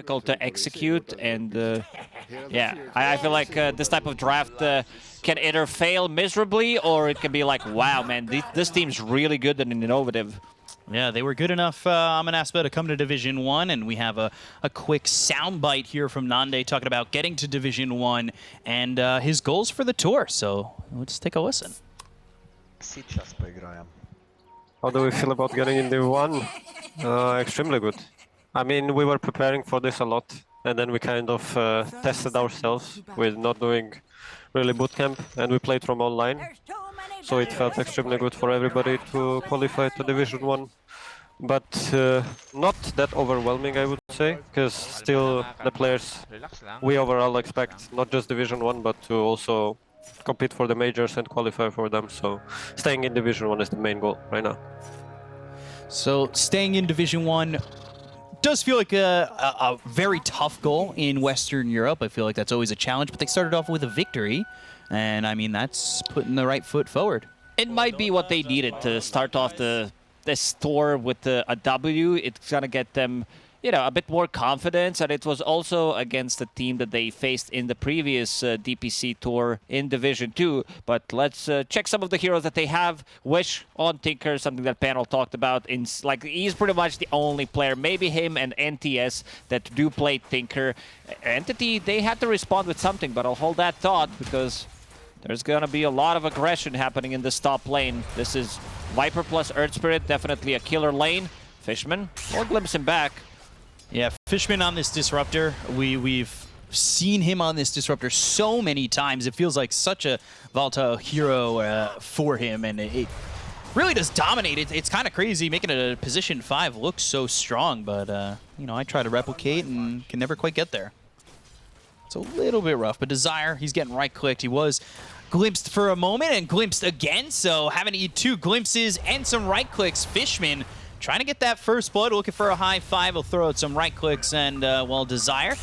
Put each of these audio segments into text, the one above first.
difficult to execute, and yeah, I feel like this type of draft can either fail miserably, or it can be like, wow, man, this team's really good and innovative. Yeah, they were good enough, Monaspa, to come to Division 1, and we have a quick soundbite here from Nande talking about getting to Division 1 and his goals for the tour. So let's take a listen. How do we feel about getting in Div 1? Extremely good. I mean, we were preparing for this a lot, and then we kind of tested ourselves with not doing really bootcamp, and we played from online. So it felt extremely good for everybody to qualify to Division 1. But not that overwhelming, I would say, because still the players, we overall expect not just Division 1, but to also compete for the majors and qualify for them. So staying in Division 1 is the main goal right now. So staying in Division 1 does feel like a very tough goal in Western Europe. I feel like that's always a challenge, but they started off with a victory. And I mean, that's putting the right foot forward. It might be what they needed to start off this tour with a W. It's gonna get them, you know, a bit more confidence, and it was also against the team that they faced in the previous DPC tour in Division 2. But let's check some of the heroes that they have. Wish on Tinker, something that panel talked about. Like, he's pretty much the only player, maybe him and NTS, that do play Tinker. Entity, they had to respond with something, but I'll hold that thought, because there's gonna be a lot of aggression happening in this top lane. This is Viper plus Earth Spirit, definitely a killer lane. Fishman, we'll glimpse him back. Yeah, Fishman on this Disruptor. We've seen him on this Disruptor so many times. It feels like such a volatile hero for him, and it really does dominate. It's kind of crazy making it a position 5 look so strong, but you know, I try to replicate and can never quite get there. It's a little bit rough, but Desire, he's getting right-clicked. He was glimpsed for a moment and glimpsed again, so having to eat 2 glimpses and some right-clicks. Fishman trying to get that first blood, looking for a high 5. He'll throw out some right-clicks, and, well, Desire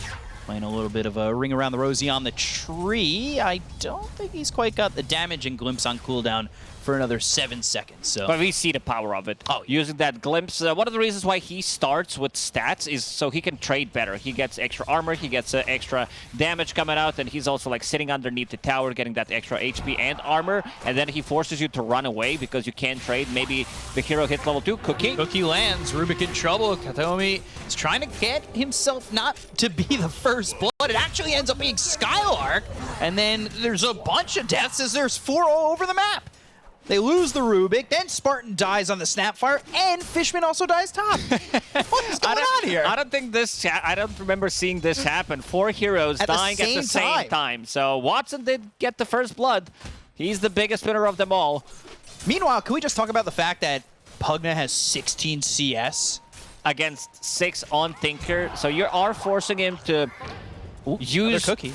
playing a little bit of a ring around the rosy on the tree. I don't think he's quite got the damage and glimpse on cooldown for another 7 seconds. So, but we see the power of it. Oh, using that glimpse. One of the reasons why he starts with stats is so he can trade better. He gets extra armor, he gets extra damage coming out, and he's also like sitting underneath the tower, getting that extra HP and armor. And then he forces you to run away because you can't trade. Maybe the hero hits level 2. Cookie. Cookie lands. Rubik in trouble. Katomi is trying to get himself not to be the first blood. It actually ends up being Skylark. And then there's a bunch of deaths as there's 4 all over the map. They lose the Rubik, then Spartan dies on the Snapfire, and Fishman also dies top. What is going on here? I don't think this. I don't remember seeing this happen. 4 heroes dying at the same time. So Watson did get the first blood. He's the biggest winner of them all. Meanwhile, can we just talk about the fact that Pugna has 16 CS against 6 on Tinker? So you are forcing him to use Cookie.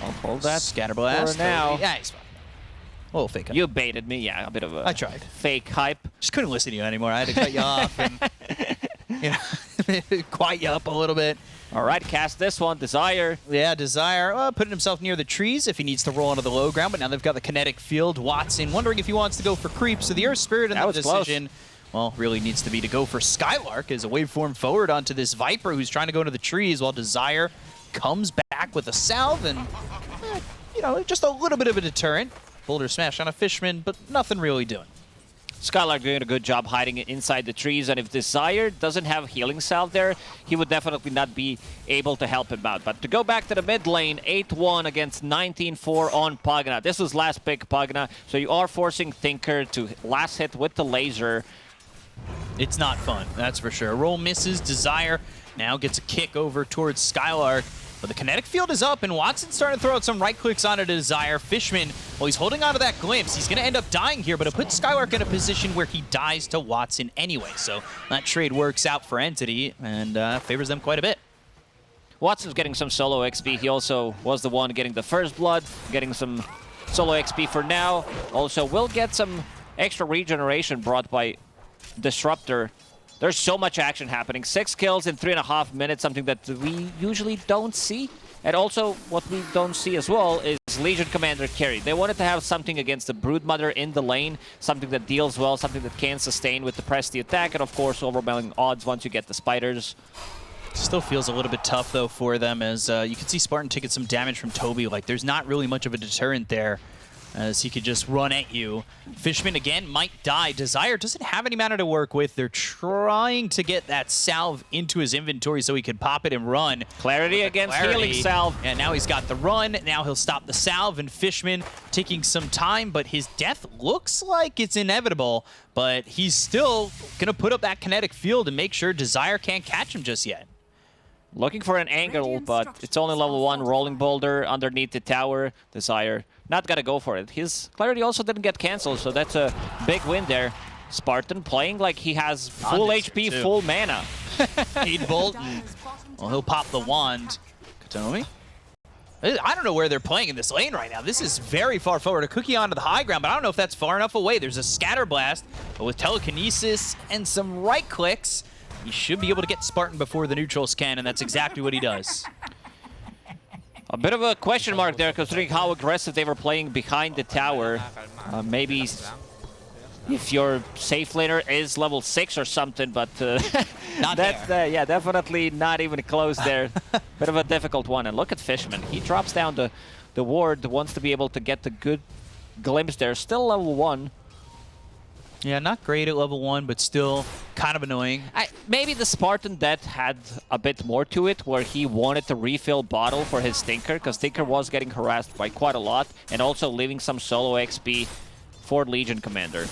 I'll hold that Scatterblast for now. Yeah, he's fine. A little fake hype. You baited me, yeah, a bit of a I tried. Fake hype. Just couldn't listen to you anymore. I had to cut you off and, you know, quiet you up a little bit. All right, cast this one. Desire. Yeah, Desire putting himself near the trees if he needs to roll onto the low ground, but now they've got the kinetic field. Watson wondering if he wants to go for creep. So the Earth Spirit and the decision, well, really needs to be to go for Skylark as a waveform forward onto this Viper who's trying to go into the trees while Desire comes back with a salve and, you know, just a little bit of a deterrent. Boulder smash on a Fishman, but nothing really doing. Skylark doing a good job hiding it inside the trees, and if Desire doesn't have healing salve there, he would definitely not be able to help him out. But to go back to the mid lane, 8-1 against 19-4 on Pugna. This was last pick Pugna, so you are forcing Tinker to last hit with the laser. It's not fun, that's for sure. Roll misses, Desire now gets a kick over towards Skylark. But the kinetic field is up, and Watson's starting to throw out some right clicks onto Desire. Fishman, well, he's holding onto that glimpse. He's going to end up dying here, but it puts Skylark in a position where he dies to Watson anyway. So that trade works out for Entity and favors them quite a bit. Watson's getting some solo XP. He also was the one getting the first blood, getting some solo XP for now. Also will get some extra regeneration brought by Disruptor. There's so much action happening. 6 kills in 3.5 minutes, something that we usually don't see. And also, what we don't see as well is Legion Commander carry. They wanted to have something against the Broodmother in the lane, something that deals well, something that can sustain with the press the attack, and of course, overwhelming odds once you get the spiders. Still feels a little bit tough, though, for them, as you can see Spartan taking some damage from Toby. Like, there's not really much of a deterrent there, as he could just run at you. Fishman, again, might die. Desire doesn't have any mana to work with. They're trying to get that salve into his inventory so he could pop it and run. Clarity against healing salve. And now he's got the run. Now he'll stop the salve, and Fishman taking some time, but his death looks like it's inevitable. But he's still going to put up that kinetic field and make sure Desire can't catch him just yet. Looking for an angle, but it's only level 1 rolling boulder underneath the tower. Desire not gonna go for it. His clarity also didn't get cancelled, so that's a big win there. Spartan playing like he has full HP, full mana. Aid Bolt. Well, he'll pop the wand. Katomi? I don't know where they're playing in this lane right now. This is very far forward. A cookie onto the high ground, but I don't know if that's far enough away. There's a scatter blast, but with telekinesis and some right clicks, he should be able to get Spartan before the neutrals can, and that's exactly what he does. A bit of a question mark there, considering how aggressive they were playing behind the tower. Maybe if your safe laner is level 6 or something, but not that's yeah, definitely not even close there. Bit of a difficult one. And look at Fishman. He drops down the ward, wants to be able to get the good glimpse there. Still level 1. Yeah, not great at level 1, but still kind of annoying. Maybe the Spartan death had a bit more to it, where he wanted to refill bottle for his Tinker, because Tinker was getting harassed by quite a lot, and also leaving some solo XP for Legion Commander.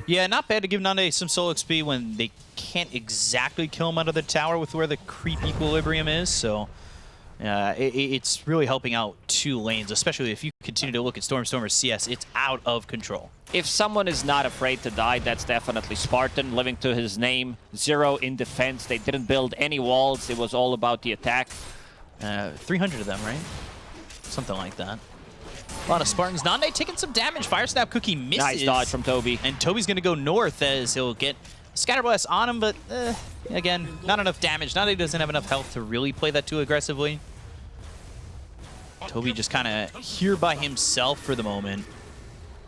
Yeah, not bad to give Nande some solo XP when they can't exactly kill him out of the tower with where the creep equilibrium is, so it's really helping out 2 lanes, especially if you continue to look at Stormstormer's CS. It's out of control. If someone is not afraid to die, that's definitely Spartan, living to his name. 0 in defense. They didn't build any walls. It was all about the attack. 300 of them, right? Something like that. A lot of Spartans. Nande taking some damage. Fire Snap Cookie misses. Nice dodge from Toby. And Toby's going to go north as he'll get Scatter Blast on him, but again, not enough damage. Nande doesn't have enough health to really play that too aggressively. Toby just kind of here by himself for the moment.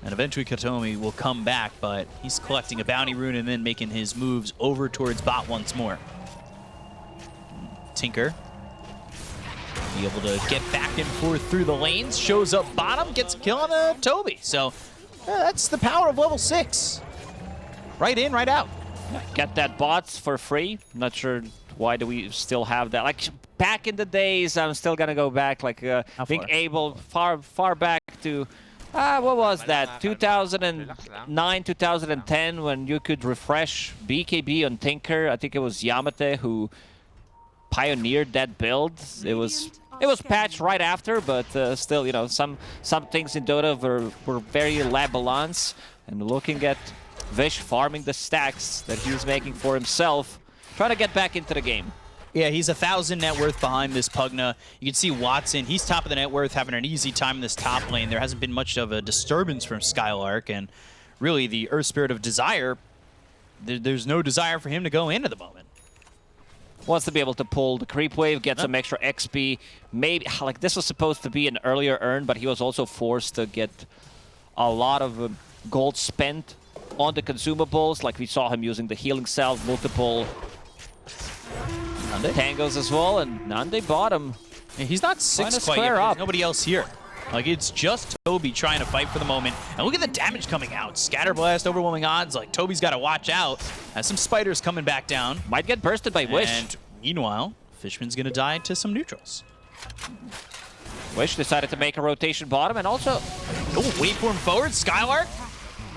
And eventually Katomi will come back, but he's collecting a bounty rune and then making his moves over towards bot once more. Tinker be able to get back and forth through the lanes, shows up bottom, gets a kill on Toby. So that's the power of level 6. Right in, right out. Get that bots for free. Not sure why do we still have that. Like back in the days, I'm still gonna go back, like being able far back to what was that? 2009, 2010, when you could refresh BKB on Tinker. I think it was Yamate who pioneered that build. It was patched right after, but still, you know, some things in Dota were very la balance. And looking at Vish farming the stacks that he's making for himself, trying to get back into the game. Yeah, he's 1,000 net worth behind this Pugna. You can see Watson, he's top of the net worth, having an easy time in this top lane. There hasn't been much of a disturbance from Skylark, and really the Earth Spirit of Desire, there's no desire for him to go in at the moment. Wants to be able to pull the creep wave, get some extra XP. Maybe, like, this was supposed to be an earlier earn, but he was also forced to get a lot of gold spent on the consumables. Like, we saw him using the healing salve, multiple tangos as well, and Nande bottom. Yeah, he's not 6 quite yet, there's nobody else here. Like, it's just Toby trying to fight for the moment. And look at the damage coming out. Scatter Blast, overwhelming odds. Like, Toby's got to watch out. Has some spiders coming back down. Might get bursted by Wish. And meanwhile, Fishman's going to die to some neutrals. Wish decided to make a rotation bottom, and also... Oh, waveform forward, Skylark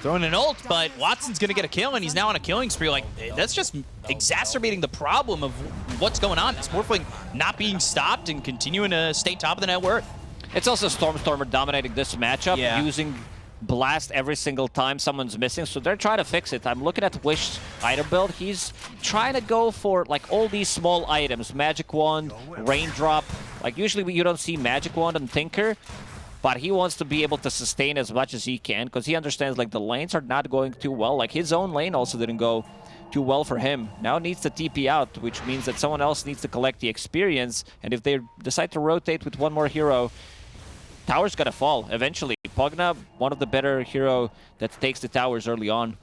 throwing an ult, but Watson's going to get a kill, and he's now on a killing spree. Like, that's just exacerbating the problem of what's going on. It's Morphling not being stopped and continuing to stay top of the net worth. It's also Stormstormer dominating this matchup, using Blast every single time someone's missing, so they're trying to fix it. I'm looking at Wish's item build. He's trying to go for, like, all these small items. Magic Wand, Raindrop. Like, usually you don't see Magic Wand and Tinker, but he wants to be able to sustain as much as he can, because he understands, like, the lanes are not going too well. Like, his own lane also didn't go too well for him. Now needs to TP out, which means that someone else needs to collect the experience, and if they decide to rotate with one more hero, tower's gonna fall eventually. Pugna, one of the better hero that takes the towers early on.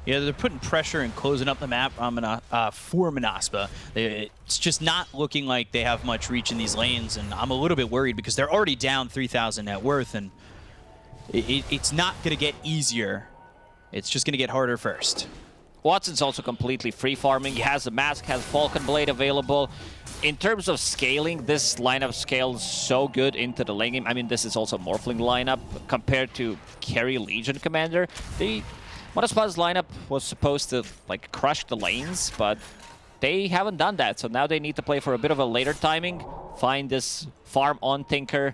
Yeah, they're putting pressure and closing up the map for Monaspa. It's just not looking like they have much reach in these lanes, and I'm a little bit worried because they're already down 3,000 net worth, and it's not going to get easier. It's just going to get harder first. Watson's also completely free farming. He has a mask, has Falcon Blade available. In terms of scaling, this lineup scales so good into the lane game. I mean, this is also Morphling lineup compared to carry Legion Commander. Monaspa's lineup was supposed to like crush the lanes, but they haven't done that. So now they need to play for a bit of a later timing, find this farm on Tinker,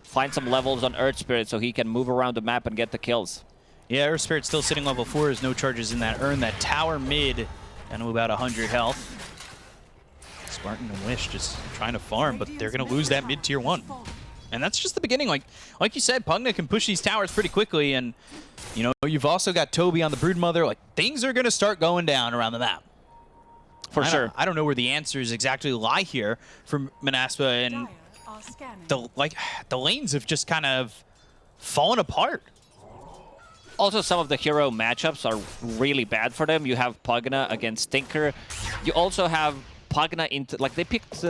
find some levels on Earth Spirit so he can move around the map and get the kills. Yeah, Earth Spirit's still sitting level 4. There's no charges in that urn. That tower mid, down to about 100 health. Spartan and Wish just trying to farm, but they're going to lose that mid tier 1. And that's just the beginning. Like you said, Pugna can push these towers pretty quickly, and you know, you've also got Toby on the Broodmother. Like, things are going to start going down around the map. For sure. I don't know where the answers exactly lie here from Monaspa, and the lanes have just kind of fallen apart. Also, some of the hero matchups are really bad for them. You have Pugna against Tinker. You also have Pugna into, like, they picked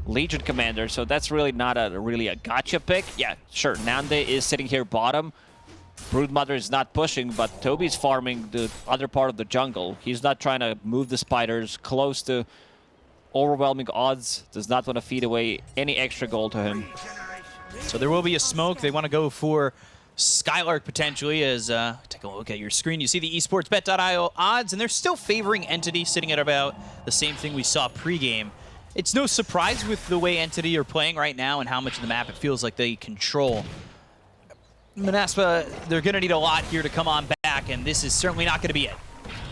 Legion Commander, so that's really not really a gotcha pick. Yeah, sure, Nande is sitting here bottom. Broodmother is not pushing, but Toby's farming the other part of the jungle. He's not trying to move the spiders close to overwhelming odds. Does not want to feed away any extra gold to him. So there will be a smoke. They want to go for Skylark potentially. As take a look at your screen, you see the esportsbet.io odds, and they're still favoring Entity, sitting at about the same thing we saw pregame. It's no surprise with the way Entity are playing right now and how much of the map it feels like they control. Monaspa, they're going to need a lot here to come on back, and this is certainly not going to be it.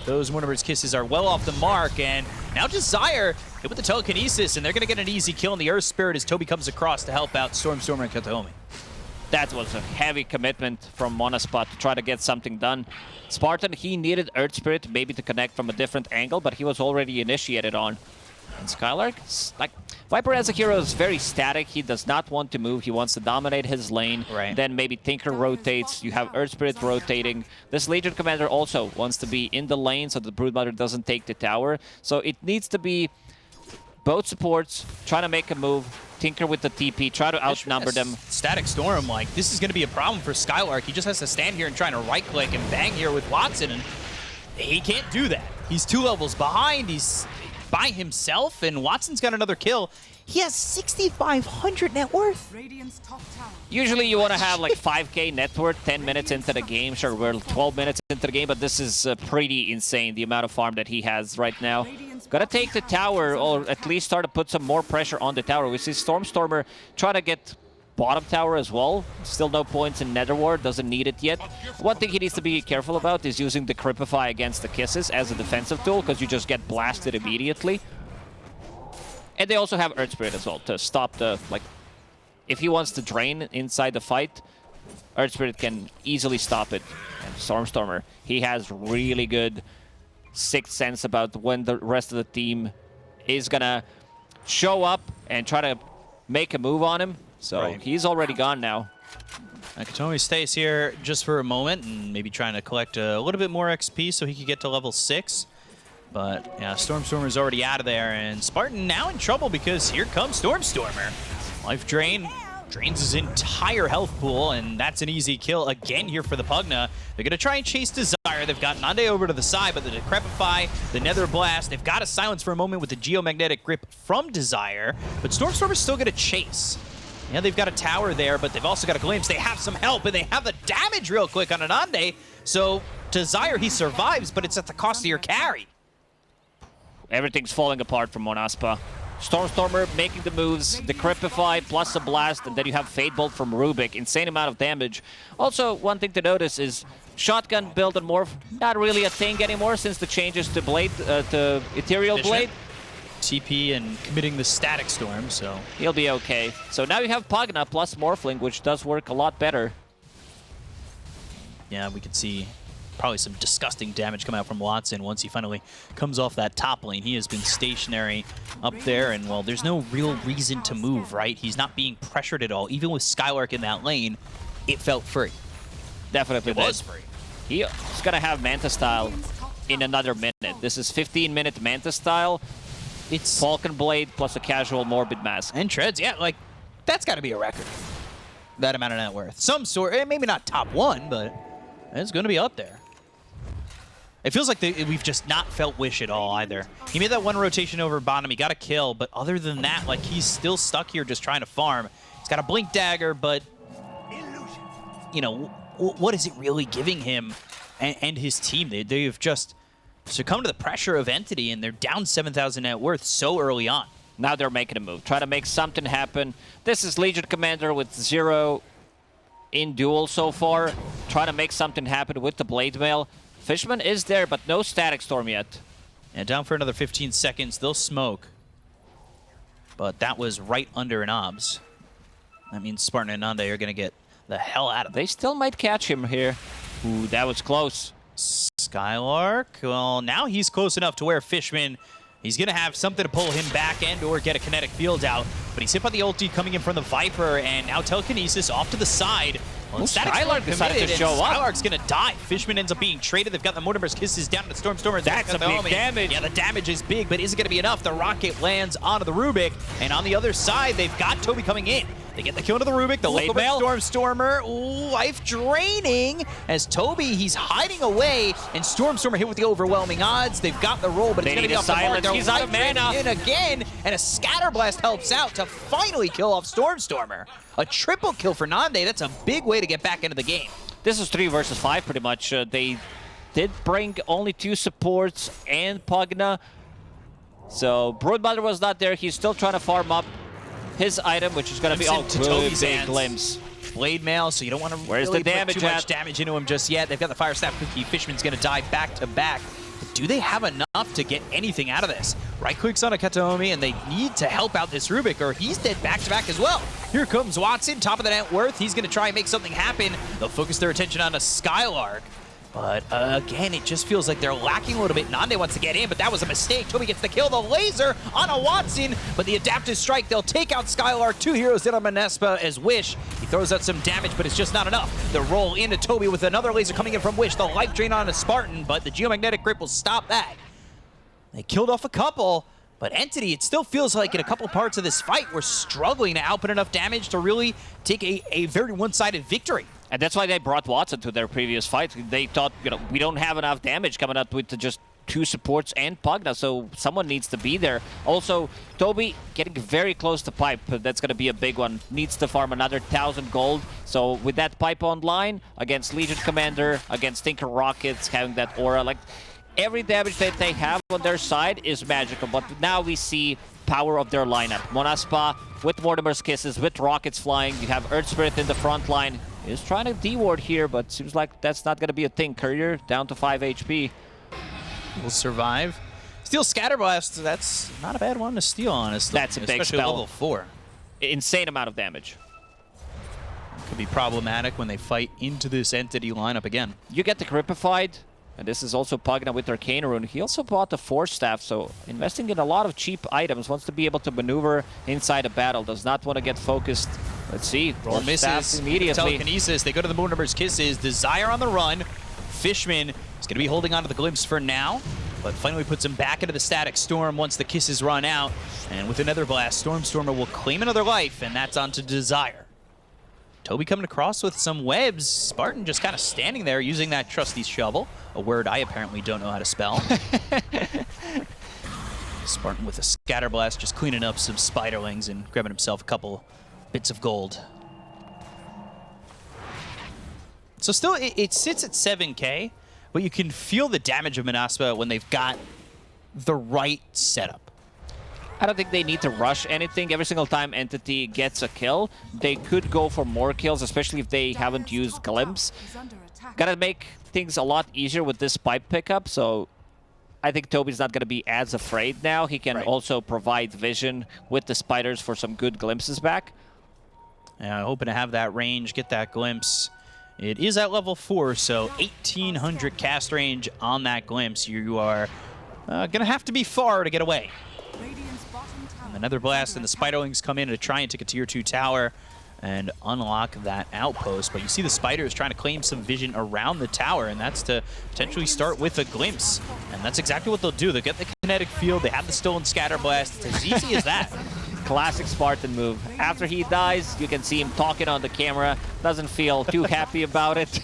Those Wonderbird's Kisses are well off the mark, and now Desire hit with the telekinesis, and they're going to get an easy kill in the Earth Spirit as Toby comes across to help out Stormstormer and Kataomi. That was a heavy commitment from Monaspa to try to get something done. Spartan, he needed Earth Spirit maybe to connect from a different angle, but he was already initiated on. And Skylark, like, Viper as a hero is very static. He does not want to move. He wants to dominate his lane. Right. Then maybe Tinker rotates. You have Earth Spirit rotating. This Legion Commander also wants to be in the lane so the Broodmother doesn't take the tower. So it needs to be both supports trying to make a move. Tinker with the TP, try to outnumber them. Static Storm, like, this is going to be a problem for Skylark. He just has to stand here and try to right-click and bang here with Watson, and he can't do that. He's 2 levels behind. He's by himself, and Watson's got another kill. He has 6,500 net worth. Usually you want to have like 5k net worth 10 minutes into the game. Sure, we're 12 minutes into the game, but this is pretty insane, the amount of farm that he has right now. Gotta take the tower, or at least start to put some more pressure on the tower. We see Stormstormer try to get bottom tower as well. Still no points in Netherward, doesn't need it yet. One thing he needs to be careful about is using the Cripify against the Kisses as a defensive tool, because you just get blasted immediately. And they also have Earth Spirit as well to stop the, like, if he wants to drain inside the fight, Earth Spirit can easily stop it. And Stormstormer, he has really good sixth sense about when the rest of the team is gonna show up and try to make a move on him. So he's already gone now. Kataomi stays here just for a moment and maybe trying to collect a little bit more XP so he could get to level 6. But yeah, Stormstormer's already out of there, and Spartan now in trouble because here comes Stormstormer. Life drain. Drains his entire health pool, and that's an easy kill again here for the Pugna. They're going to try and chase Desire. They've got Nande over to the side, but the Decrepify, the Nether Blast, they've got to silence for a moment with the Geomagnetic Grip from Desire, but Stormstormer's still going to chase. Yeah, they've got a tower there, but they've also got a glimpse. They have some help, and they have the damage real quick on Nande. So Desire, he survives, but it's at the cost of your carry. Everything's falling apart from Monaspa. Stormstormer making the moves, the Cripify plus a blast, and then you have Fade Bolt from Rubik. Insane amount of damage. Also, one thing to notice is shotgun build and morph, not really a thing anymore since the changes to Blade, to Ethereal Blade. TP and committing the Static Storm, so he'll be okay. So now you have Pugna plus Morphling, which does work a lot better. Yeah, we can see probably some disgusting damage come out from Watson once he finally comes off that top lane. He has been stationary up there, and, well, there's no real reason to move, right? He's not being pressured at all. Even with Skylark in that lane, it felt free. Definitely it was free. He's going to have Manta Style in another minute. This is 15-minute Manta style. It's Falcon Blade plus a casual Morbid Mask. and treads, yeah, like that's got to be a record. That amount of net worth, some sort. Maybe not top 1, but it's going to be up there. It feels like we've just not felt Wish at all either. He made that one rotation over bottom. He got a kill, but other than that, like he's still stuck here just trying to farm. He's got a Blink Dagger, but you know, what is it really giving him and his team? They've just succumbed to the pressure of Entity, and they're down 7,000 net worth so early on. Now they're making a move. Try to make something happen. This is Legion Commander with 0 in duel so far. Try to make something happen with the Blade Mail. Fishman is there, but no Static Storm yet. And down for another 15 seconds. They'll smoke. But that was right under an obs. That means Spartan and Nande are going to get the hell out of it. They still might catch him here. Ooh, that was close. Skylark, well, now he's close enough to where Fishman, he's going to have something to pull him back and or get a kinetic field out. But he's hit by the ulti coming in from the Viper, and now Telekinesis off to the side. Well, Skylark decided to show up. Skylark's going to die. Fishman ends up being traded. They've got the Mortimer's Kisses down to the Stormstormer. That's a big damage. Yeah, the damage is big, but is it going to be enough? The rocket lands onto the Rubik, and on the other side, they've got Toby coming in. They get the kill to the Rubik, the Blade Mail. Stormstormer. Ooh, life draining as Toby, he's hiding away, and Stormstormer hit with the overwhelming odds. They've got the roll, but it's going to be off the mark. He's out of mana. In again, and a Scatterblast helps out to finally kill off Stormstormer. A triple kill for Nande. That's a big way to get back into the game. This is 3 versus 5 pretty much. They did bring only 2 supports and Pugna. So Broodmother was not there. He's still trying to farm up his item, which is going to be to Toby's big hands. glimpse. Blade Mail, so you don't want to Where's really the damage put too much at? damage into him just yet. They've got the Fire Snap Cookie. Fishman's going to die back to back. But do they have enough to get anything out of this? Right clicks on a Kataomi, and they need to help out this Rubik, or he's dead back to back as well. Here comes Watson, top of the net worth. He's going to try and make something happen. They'll focus their attention on a Skylark. But again, it just feels like they're lacking a little bit. Nande wants to get in, but that was a mistake. Toby gets the kill, the laser on a Watson, but the adaptive strike, they'll take out Skylark. 2 heroes in on Monaspa as Wish. He throws out some damage, but it's just not enough. The roll into Toby with another laser coming in from Wish. The life drain on a Spartan, but the Geomagnetic Grip will stop that. They killed off a couple, but Entity, it still feels like in a couple parts of this fight, we're struggling to output enough damage to really take a very one-sided victory. And that's why they brought Watson to their previous fight. They thought, we don't have enough damage coming up with just 2 supports and Pugna, so someone needs to be there. Also, Toby getting very close to pipe. That's going to be a big one. Needs to farm another 1,000 gold. So with that pipe online, against Legion Commander, against Tinker Rockets, having that aura, like every damage that they have on their side is magical. But now we see power of their lineup. Monaspa with Mortimer's Kisses, with Rockets flying. You have Earth Spirit in the front line. He's trying to D-ward here, but seems like that's not going to be a thing. Courier down to 5 HP. Will survive. Steal Scatterblast, that's not a bad one to steal, honestly. That's a big especially spell. level 4. Insane amount of damage. Could be problematic when they fight into this Entity lineup again. You get the Gripified, and this is also Pugna with Arcane Rune. He also bought the Force Staff, so investing in a lot of cheap items. Wants to be able to maneuver inside a battle. Does not want to get focused. Let's see. Roll misses immediately. Telekinesis, they go to the Moonnumbers Kisses. Desire on the run. Fishman is going to be holding on to the Glimpse for now, but finally puts him back into the Static Storm once the Kisses run out. And with another blast, Stormstormer will claim another life, and that's onto Desire. Toby coming across with some webs. Spartan just kind of standing there using that trusty shovel, a word I apparently don't know how to spell. Spartan with a Scatterblast, just cleaning up some spiderlings and grabbing himself a couple bits of gold. So still, it sits at 7K, but you can feel the damage of Monaspa when they've got the right setup. I don't think they need to rush anything. Every single time Entity gets a kill, they could go for more kills, especially if they haven't used Glimpse. Gotta make things a lot easier with this pipe pickup, so I think Toby's not gonna be as afraid now. He can also provide vision with the spiders for some good glimpses back. Yeah, hoping to have that range, get that glimpse. It is at level 4, so 1,800 cast range on that glimpse. You are gonna have to be far to get away. And another blast, and the spiderlings come in to try and take a tier 2 tower. and unlock that outpost. But you see the Spiders trying to claim some vision around the tower, and that's to potentially start with a glimpse. And that's exactly what they'll do. They'll get the kinetic field, they have the stolen scatter blast. It's as easy as that. Classic Spartan move. After he dies, you can see him talking on the camera. Doesn't feel too happy about it.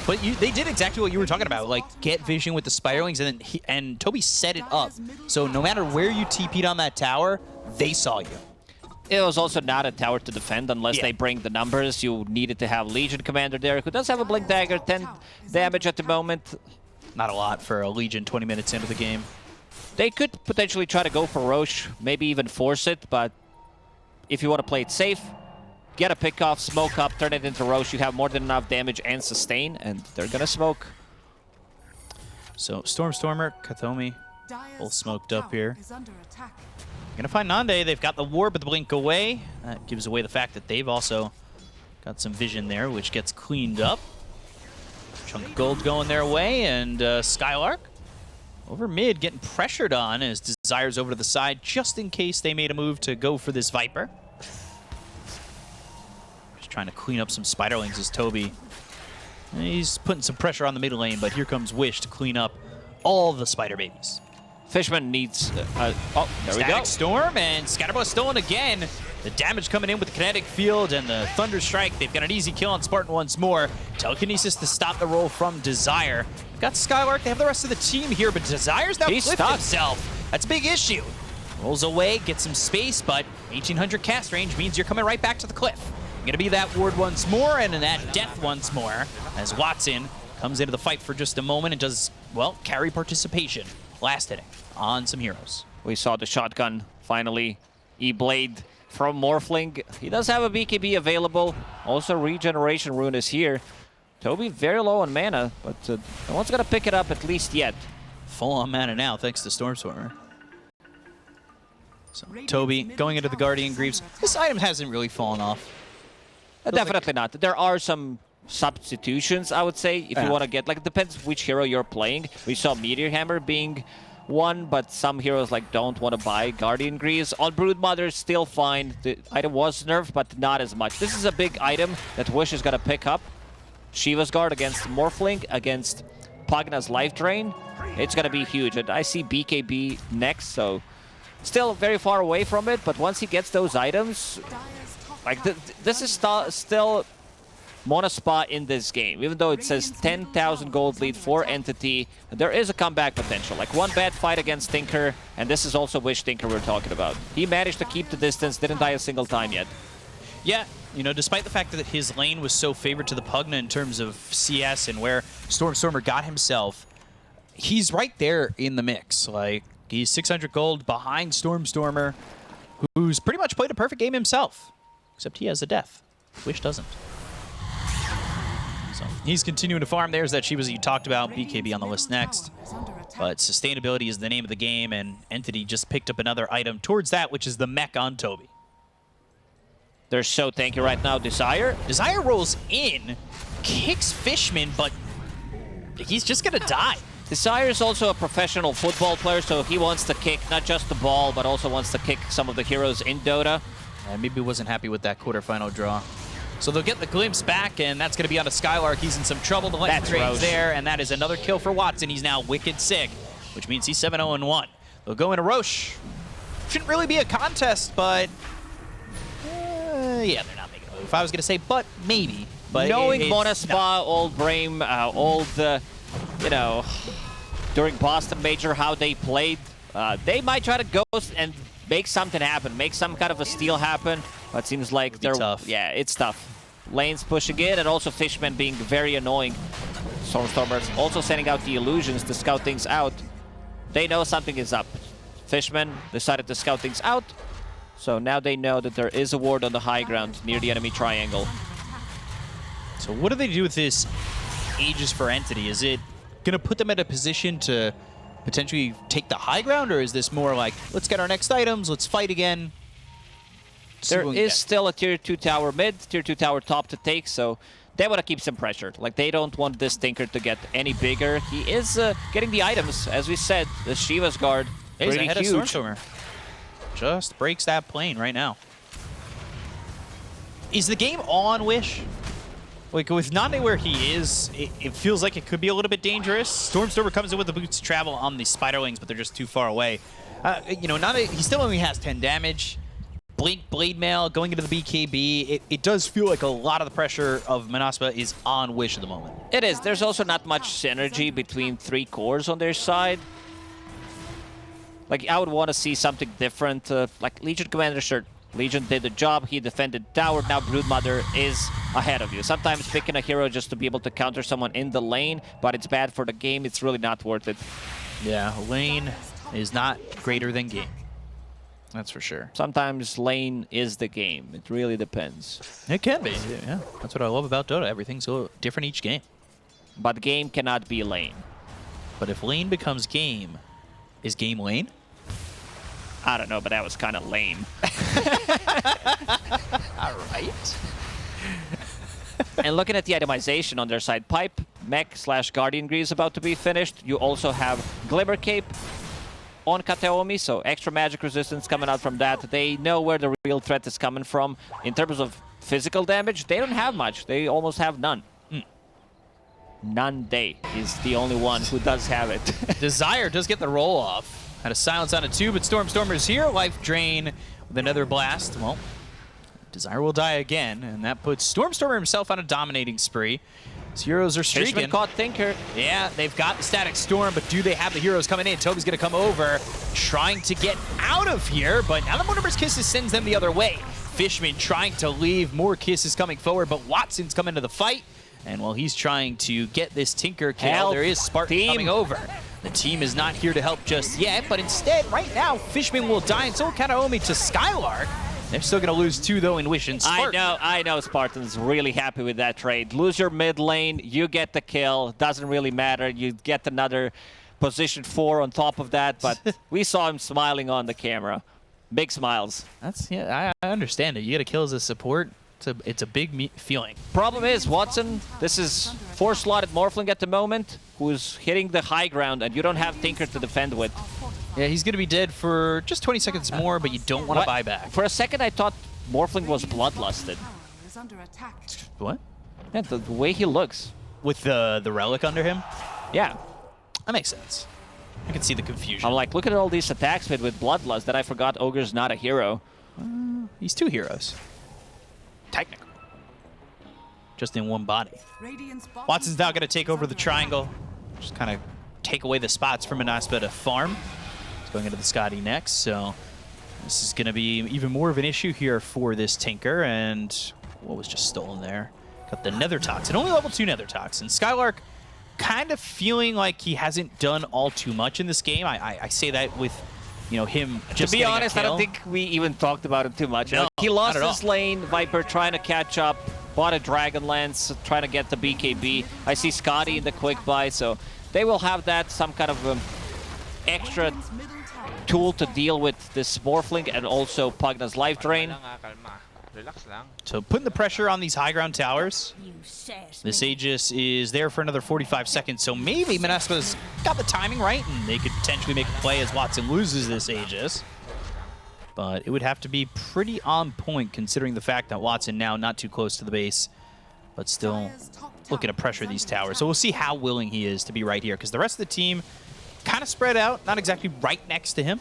But they did exactly what you were talking about, like get vision with the Spiderlings, and then Toby set it up. So no matter where you TP'd on that tower, they saw you. It was also not a tower to defend unless they bring the numbers. You needed to have Legion Commander there, who does have a Blink Dagger, 10 damage at the moment. Not a lot for a Legion 20 minutes into the game. They could potentially try to go for Roche, maybe even force it, but if you want to play it safe, get a pick off, smoke up, turn it into Roche, you have more than enough damage and sustain, and they're gonna smoke. So Stormer, Kathomi, both smoked up here. Gonna find Nande. They've got the Warp with the Blink away. That gives away the fact that they've also got some vision there, which gets cleaned up. Chunk of gold going their way, and Skylark over mid getting pressured on as Desire's over to the side just in case they made a move to go for this Viper. Just trying to clean up some Spiderlings as Toby. He's putting some pressure on the mid lane, but here comes Wish to clean up all the Spider babies. Fishman needs... oh, there we go. Static Storm, and Scatterblast stolen again. The damage coming in with the kinetic field and the Thunder Strike. They've got an easy kill on Spartan once more. Telekinesis to stop the roll from Desire. Got Skylark, they have the rest of the team here, but Desire's now flipped himself. That's a big issue. Rolls away, gets some space, but 1800 cast range means you're coming right back to the cliff. Gonna be that ward once more, and that death once more, as Watson comes into the fight for just a moment and does, well, carry participation. Last hitting on some heroes. We saw the shotgun finally. E-Blade from Morphling. He does have a BKB available. Also, Regeneration Rune is here. Toby very low on mana, but no one's gonna pick it up at least yet. Full on mana now, thanks to Stormstormer. So Toby going into the Guardian Greaves. This item hasn't really fallen off. Definitely not. There are some substitutions, I would say, if you want to get, like, it depends which hero you're playing. We saw Meteor Hammer being one, but some heroes like don't want to buy Guardian Greaves. On Broodmother, still fine. The item was nerfed, but not as much. This is a big item that Wish is gonna pick up. Shiva's Guard against Morphling, against Pugna's Life Drain. It's gonna be huge, and I see BKB next, so still very far away from it, but once he gets those items, like, this is still Monaspa in this game. Even though it says 10,000 gold lead for Entity, there is a comeback potential. Like, one bad fight against Tinker, and this is also which Tinker we're talking about. He managed to keep the distance, didn't die a single time yet. Yeah, you know, despite the fact that his lane was so favored to the Pugna in terms of CS and where Stormstormer got himself, he's right there in the mix. Like, he's 600 gold behind Stormstormer, who's pretty much played a perfect game himself. Except he has a death. Wish doesn't. So he's continuing to farm. There's that Shivas that you talked about. BKB on the list next. But sustainability is the name of the game, and Entity just picked up another item towards that, which is the mech on Toby. They're so tanky right now. Desire rolls in, kicks Fishman, but he's just gonna die. Desire is also a professional football player, so he wants to kick not just the ball, but also wants to kick some of the heroes in Dota. Maybe wasn't happy with that quarterfinal draw. So they'll get the glimpse back, and that's going to be on a Skylark. He's in some trouble. The light trade's there, and that is another kill for Watson. He's now wicked sick, which means he's 7-0-1. They'll go into Roche. Shouldn't really be a contest, but yeah, they're not making a move. I was going to say, but maybe. But knowing Monaspa, old Brame, old, you know, during Boston Major, how they played, they might try to go and make something happen, make some kind of a steal happen. But it seems like they're tough. Yeah, it's tough. Lanes pushing in, and also Fishman being very annoying. Stormstormers also sending out the illusions to scout things out. They know something is up. Fishman decided to scout things out, so now they know that there is a ward on the high ground near the enemy triangle. So what do they do with this Aegis for Entity? Is it gonna put them in a position to potentially take the high ground, or is this more like, let's get our next items, let's fight again? There is still a tier 2 tower mid, tier 2 tower top to take, so they want to keep some pressure. Like, they don't want this Tinker to get any bigger. He is getting the items, as we said. The Shiva's Guard, he's pretty ahead huge. of Stormstormer. Just breaks that plane right now. Is the game on Wish? Like, with Nande where he is, it feels like it could be a little bit dangerous. Stormstormer comes in with the boots to travel on the Spiderlings, but they're just too far away. You know, Nande, he still only has 10 damage. Blink, Blade Mail, going into the BKB. It does feel like a lot of the pressure of Monaspa is on Wish at the moment. It is. There's also not much synergy between 3 cores on their side. Like, I would want to see something different. Like, Legion Commander, sure, Legion did the job. He defended tower. Now Broodmother is ahead of you. Sometimes picking a hero just to be able to counter someone in the lane, but it's bad for the game. It's really not worth it. Yeah, lane is not greater than game. That's for sure. Sometimes lane is the game. It really depends. It can be, yeah. That's what I love about Dota. Everything's a little different each game. But game cannot be lane. But if lane becomes game, is game lane? I don't know, but that was kind of lame. All right. And looking at the itemization on their side, Pipe, Mech / Guardian Grease about to be finished. You also have Glimmer Cape on Kateomi, so extra magic resistance coming out from that. They know where the real threat is coming from. In terms of physical damage, they don't have much. They almost have none. Nande is the only one who does have it. Desire does get the roll off. Had a silence on it too, but Stormstormer's here. Life Drain with another blast. Well, Desire will die again, and that puts Stormstormer himself on a dominating spree. His heroes are streaking. Fishman caught Tinker. Yeah, they've got the Static Storm, but do they have the heroes coming in? Toby's going to come over, trying to get out of here, but now the Moonrimmer's Kisses sends them the other way. Fishman trying to leave, more kisses coming forward, but Watson's coming to the fight. And while he's trying to get this Tinker kill, there is Spartan coming over. The team is not here to help just yet, but instead, right now, Fishman will die, and so will Kataomi to Skylark. They're still going to lose 2, though, in Wish and Spartan. I know Spartan's really happy with that trade. Lose your mid lane, you get the kill. Doesn't really matter. You get another position 4 on top of that, but we saw him smiling on the camera. Big smiles. That's, yeah, I understand it. You get a kill as a support. It's a big feeling. Problem is, Watson, this is 4-slotted Morphling at the moment, who's hitting the high ground, and you don't have Tinker to defend with. Yeah, he's going to be dead for just 20 seconds more, but you don't want to buy back. For a second, I thought Morphling was bloodlusted. What? Yeah, the way he looks. With the relic under him? Yeah. That makes sense. I can see the confusion. I'm like, look at all these attacks made with Bloodlust that I forgot Ogre's not a hero. He's 2 heroes. Technically. Just in one body. Watson's now going to take over the triangle. Just kind of take away the spots from Monaspa to farm. He's going into the Scotty next, so this is going to be even more of an issue here for this Tinker. And what was just stolen there? Got the Nether Toxin. Only level 2 Nether Toxin. Skylark kind of feeling like he hasn't done all too much in this game. I say that with, you know, him just to be honest, I don't think we even talked about it too much. No, he lost his lane. Viper trying to catch up. Bought a Dragonlance, trying to get the BKB. I see Scotty in the quick buy, so they will have that, some kind of extra tool to deal with this Morphling and also Pugna's life drain. So putting the pressure on these high ground towers. This Aegis is there for another 45 seconds, so maybe Monaspa's got the timing right, and they could potentially make a play as Watson loses this Aegis. But it would have to be pretty on point considering the fact that Watson now not too close to the base, but still looking to pressure these towers. So we'll see how willing he is to be right here, because the rest of the team kind of spread out, not exactly right next to him,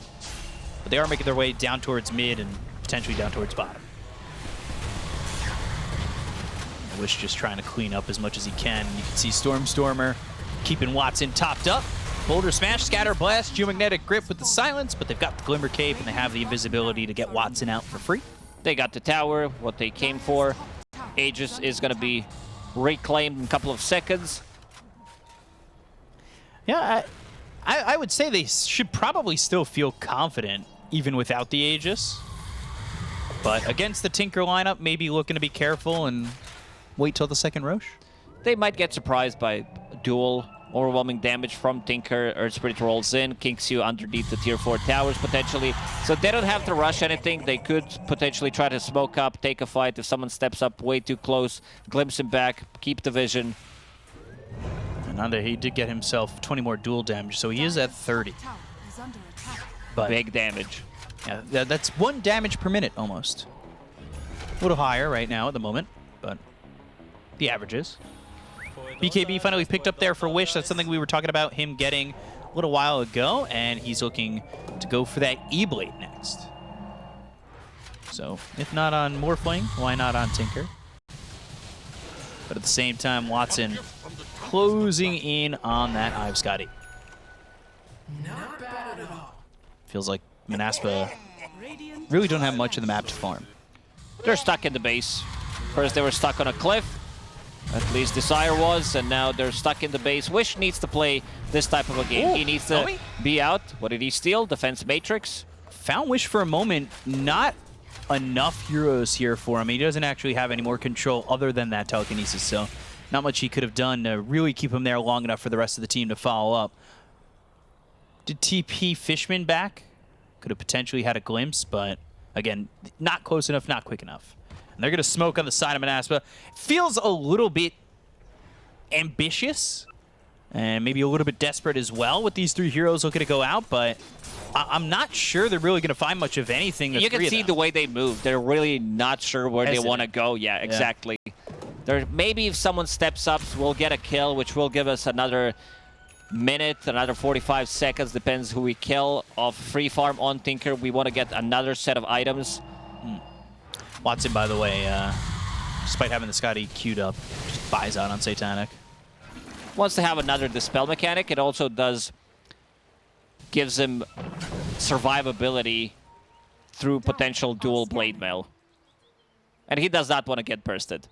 but they are making their way down towards mid and potentially down towards bottom. Wish just trying to clean up as much as he can. You can see Stormstormer keeping Watson topped up. Boulder Smash, Scatter Blast, Geomagnetic Grip with the silence, but they've got the Glimmer Cape and they have the invisibility to get Watson out for free. They got the tower, what they came for. Aegis is going to be reclaimed in a couple of seconds. Yeah, I would say they should probably still feel confident even without the Aegis. But against the Tinker lineup, maybe looking to be careful and wait till the second Roche. They might get surprised by dual overwhelming damage from Tinker. Earth Spirit rolls in, kinks you underneath the tier 4 towers potentially. So they don't have to rush anything. They could potentially try to smoke up, take a fight. If someone steps up way too close, glimpse him back, keep the vision. And Nande, he did get himself 20 more dual damage, so he is at 30. But big damage. Yeah, that's 1 damage per minute almost. A little higher right now at the moment, but the averages. BKB finally picked up there for Wish. That's something we were talking about him getting a little while ago, and he's looking to go for that E-Blade next. So, if not on Morphling, why not on Tinker? But at the same time, Watson closing in on that Ive Scotty. Not bad at all. Feels like Monaspa really don't have much of the map to farm. They're stuck in the base. First they were stuck on a cliff. At least Desire was, and now they're stuck in the base. Wish needs to play this type of a game. Ooh, he needs to be out. What did he steal? Defense Matrix. Found Wish for a moment. Not enough heroes here for him. He doesn't actually have any more control other than that telekinesis, so not much he could have done to really keep him there long enough for the rest of the team to follow up. Did TP Fishman back? Could have potentially had a glimpse, but again, not close enough, not quick enough. And they're going to smoke on the side of Monaspa. Feels a little bit ambitious and maybe a little bit desperate as well with these three heroes looking to go out, but I'm not sure they're really going to find much of anything. You can see the way they move. They're really not sure where they want to go. Yeah, exactly. There, maybe if someone steps up, we'll get a kill, which will give us another minute, another 45 seconds, depends who we kill, of free farm on Tinker. We want to get another set of items. Watson, by the way, despite having the Scotty queued up, just buys out on Satanic. Wants to have another Dispel mechanic. It also gives him survivability through potential dual blade mail. And he does not want to get bursted.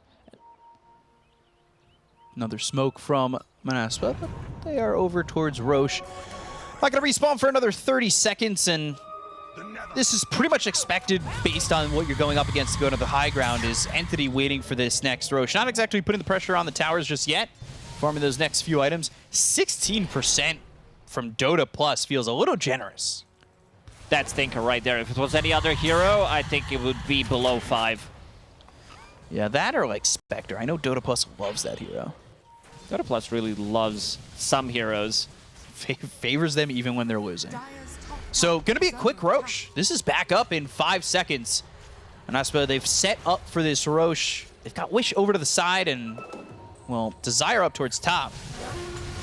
Another smoke from Monaspa, but they are over towards Roche. Not going to respawn for another 30 seconds, and this is pretty much expected based on what you're going up against to go to the high ground, is Entity waiting for this next Roche. Not exactly putting the pressure on the towers just yet, farming those next few items. 16% from Dota Plus feels a little generous. That's Tinker right there. If it was any other hero, I think it would be below 5. Yeah, that or like Spectre. I know Dota Plus loves that hero. Dota Plus really loves some heroes. Favors them even when they're losing. So, gonna be a quick Roche. This is back up in 5 seconds. And Monaspa, they've set up for this Roche. They've got Wish over to the side and, well, Desire up towards top.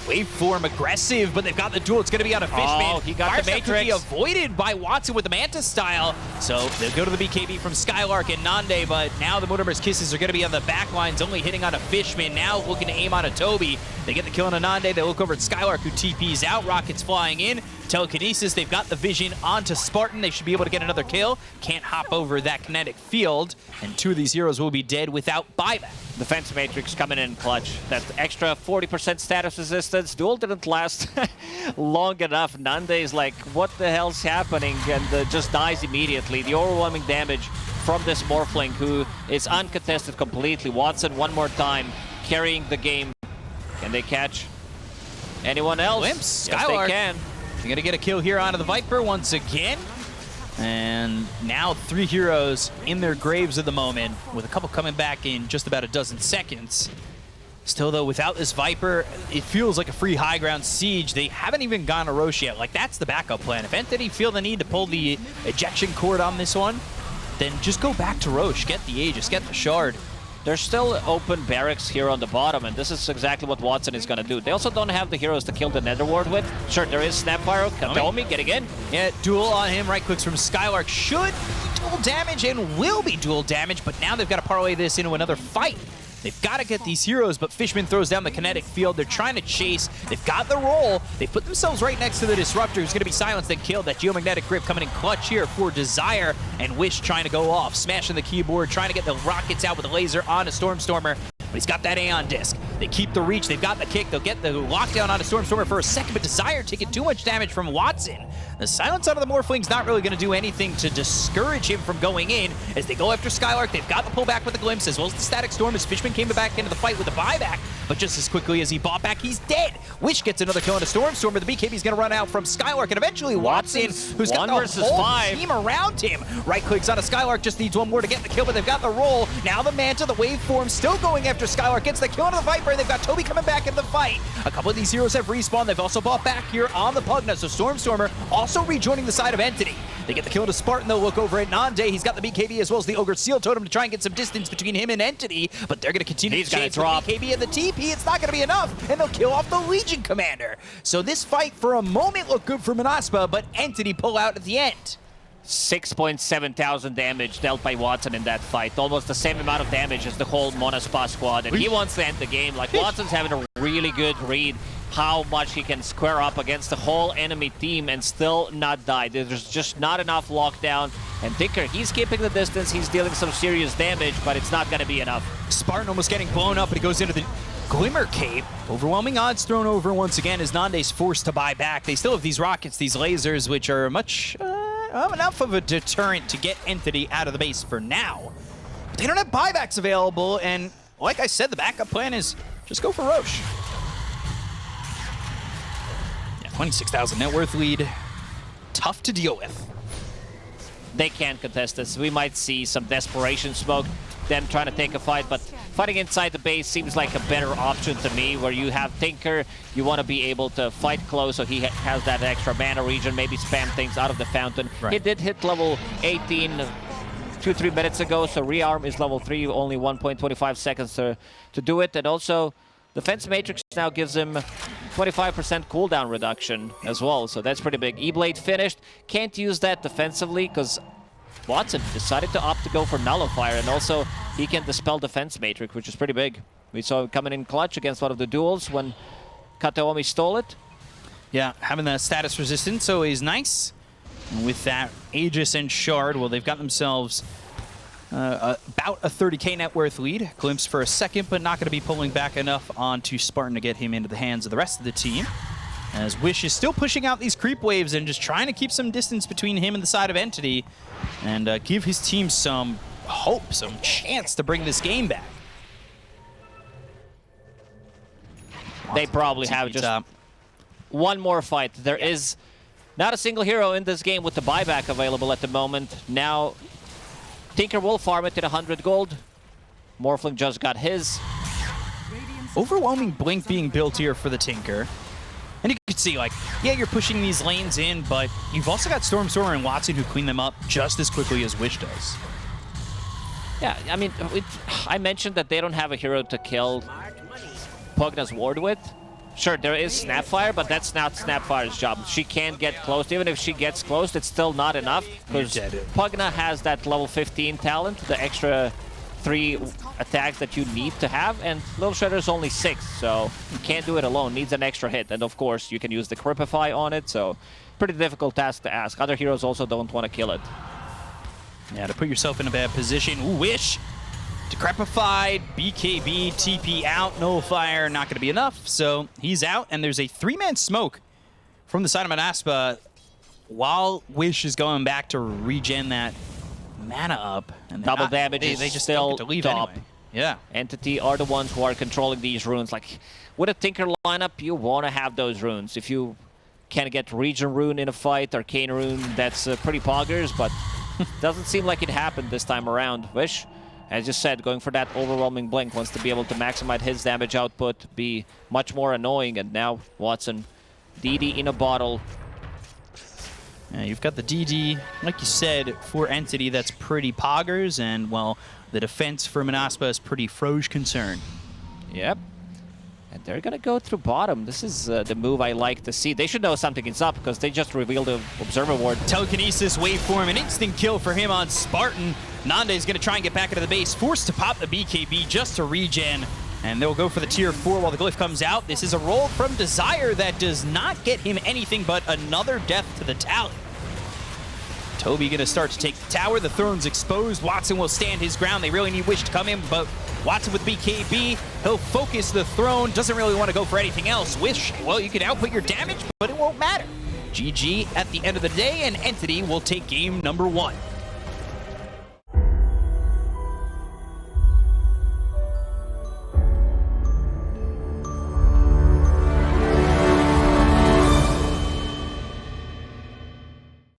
Waveform aggressive, but they've got the duel. It's going to be on a Fishman. Oh, he got the Matrix. Be avoided by Watson with the Manta style. So they'll go to the BKB from Skylark and Nande, but now the Mortimer's Kisses are going to be on the back lines, only hitting on a Fishman. Now looking to aim on a Toby. They get the kill on a Nande. They look over at Skylark, who TPs out. Rockets flying in. Telekinesis, they've got the vision onto Spartan. They should be able to get another kill. Can't hop over that kinetic field, and 2 of these heroes will be dead without buyback. Defense Matrix coming in clutch. That extra 40% status resistance. Duel didn't last long enough. Nande is like, what the hell's happening? And just dies immediately. The overwhelming damage from this Morphling, who is uncontested completely. Watson one more time, carrying the game. Can they catch anyone else? Glimpse. Yes, Skylark. they can. You're going to get a kill here onto the Viper once again. And now 3 heroes in their graves at the moment, with a couple coming back in just about a dozen seconds. Still, though, without this Viper, it feels like a free high ground siege. They haven't even gone to Roche yet. Like, that's the backup plan. If Entity feel the need to pull the ejection cord on this one, then just go back to Roche. Get the Aegis, get the Shard. There's still open barracks here on the bottom, and this is exactly what Watson is going to do. They also don't have the heroes to kill the Nether Ward with. Sure, there is Snapfire. Katomi getting in. Yeah, duel on him. Right clicks from Skylark should be dual damage and will be dual damage, but now they've got to parlay this into another fight. They've got to get these heroes, but Fishman throws down the kinetic field. They're trying to chase. They've got the roll. They put themselves right next to the Disruptor, who's going to be silenced and killed. That geomagnetic grip coming in clutch here for Desire, and Wish trying to go off, smashing the keyboard, trying to get the rockets out with a laser on a Stormstormer. But he's got that Aeon disc. They keep the reach. They've got the kick. They'll get the lockdown on a Stormstormer for a second, but Desire taking too much damage from Watson. The silence out of the Morphling's not really going to do anything to discourage him from going in. As they go after Skylark, they've got the pullback with the Glimpse, as well as the Static Storm, as Fishman came back into the fight with a buyback. But just as quickly as he bought back, he's dead. Wish gets another kill on a Stormstormer. The BKB's going to run out from Skylark, and eventually Watson, who's got the whole team around him. Right clicks on a Skylark, just needs one more to get the kill, but they've got the roll. Now the Manta, the Waveform, still going after Skylark, gets the kill on the Viper, and they've got Toby coming back in the fight. A couple of these heroes have respawned. They've also bought back here on the Pugna, so Stormstormer also rejoining the side of Entity. They get the kill to Spartan, they'll look over at Nande. He's got the BKB as well as the Ogre Seal Totem to try and get some distance between him and Entity, but they're going to continue to chase with BKB and the TP. It's not going to be enough, and they'll kill off the Legion Commander. So this fight for a moment looked good for Monaspa, but Entity pull out at the end. 6.7 thousand damage dealt by Watson in that fight. Almost the same amount of damage as the whole Monaspa squad. And he wants to end the game. Like, Watson's having a really good read how much he can square up against the whole enemy team and still not die. There's just not enough lockdown. And Tinker, he's keeping the distance. He's dealing some serious damage, but it's not going to be enough. Spartan almost getting blown up, but he goes into the Glimmer Cape. Overwhelming odds thrown over once again as Nande's forced to buy back. They still have these rockets, these lasers, which are much enough of a deterrent to get Entity out of the base for now. But they don't have buybacks available, and like I said, the backup plan is just go for Roche. Yeah, 26,000 net worth lead. Tough to deal with. They can't contest this. We might see some desperation smoke, them trying to take a fight, but fighting inside the base seems like a better option to me, where you have Tinker, you want to be able to fight close so he has that extra mana region, maybe spam things out of the fountain. Right. He did hit level 18 2-3 minutes ago, so rearm is level 3, only 1.25 seconds to do it, and also Defense Matrix now gives him 25% cooldown reduction as well, so that's pretty big. E-Blade finished, can't use that defensively because Watson decided to opt to go for Nullifier, and also he can dispel Defense Matrix, which is pretty big. We saw him coming in clutch against one of the duels when Kataomi stole it. Yeah, having that status resistance always nice. And with that Aegis and Shard, well, they've got themselves about a 30k net worth lead. Glimpse for a second, but not going to be pulling back enough onto Spartan to get him into the hands of the rest of the team. As Wish is still pushing out these creep waves and just trying to keep some distance between him and the side of Entity and give his team some hope, some chance to bring this game back. They probably have just one more fight. There is not a single hero in this game with the buyback available at the moment. Now, Tinker will farm it at 100 gold. Morphling just got his. Overwhelming Blink being built here for the Tinker. And you can see, like, yeah, you're pushing these lanes in, but you've also got Stormstormer and Watson who clean them up just as quickly as Wish does. Yeah, I mean, I mentioned that they don't have a hero to kill Pugna's ward with. Sure, there is Snapfire, but that's not Snapfire's job. She can't get close. Even if she gets close, it's still not enough, because Pugna has that level 15 talent, the extra 3 attacks that you need to have, and Little Shredder's only 6, so you can't do it alone. Needs an extra hit, and of course you can use the Cripify on it, so pretty difficult task to ask. Other heroes also don't want to kill it. Yeah, to put yourself in a bad position. Ooh, Wish! Decrepified, BKB, TP out, Nullifier, not going to be enough, so he's out, and there's a 3-man smoke from the side of Monaspa while Wish is going back to regen that mana up. And Double damage they is just still don't get to leave top. anyway. Yeah. Entity are the ones who are controlling these runes. Like, with a Tinker lineup, you want to have those runes. If you can get Regen Rune in a fight, Arcane Rune, that's pretty poggers, but doesn't seem like it happened this time around. Wish, as you said, going for that Overwhelming Blink, wants to be able to maximize his damage output, be much more annoying, and now Watson, DD in a bottle. Yeah, you've got the DD, like you said, for Entity, that's pretty poggers, and, well, the defense for Monaspa is pretty Froge concerned. Yep. And they're going to go through bottom. This is the move I like to see. They should know something is up because they just revealed the Observer Ward. Telekinesis waveform, an instant kill for him on Spartan. Nande is going to try and get back into the base, forced to pop the BKB just to regen. And they'll go for the tier 4 while the glyph comes out. This is a roll from Desire that does not get him anything but another death to the tally. Toby going to start to take the tower. The throne's exposed. Watson will stand his ground. They really need Wish to come in, but Watson with BKB, he'll focus the throne. Doesn't really want to go for anything else. Wish, well, you can output your damage, but it won't matter. GG at the end of the day, and Entity will take game number 1.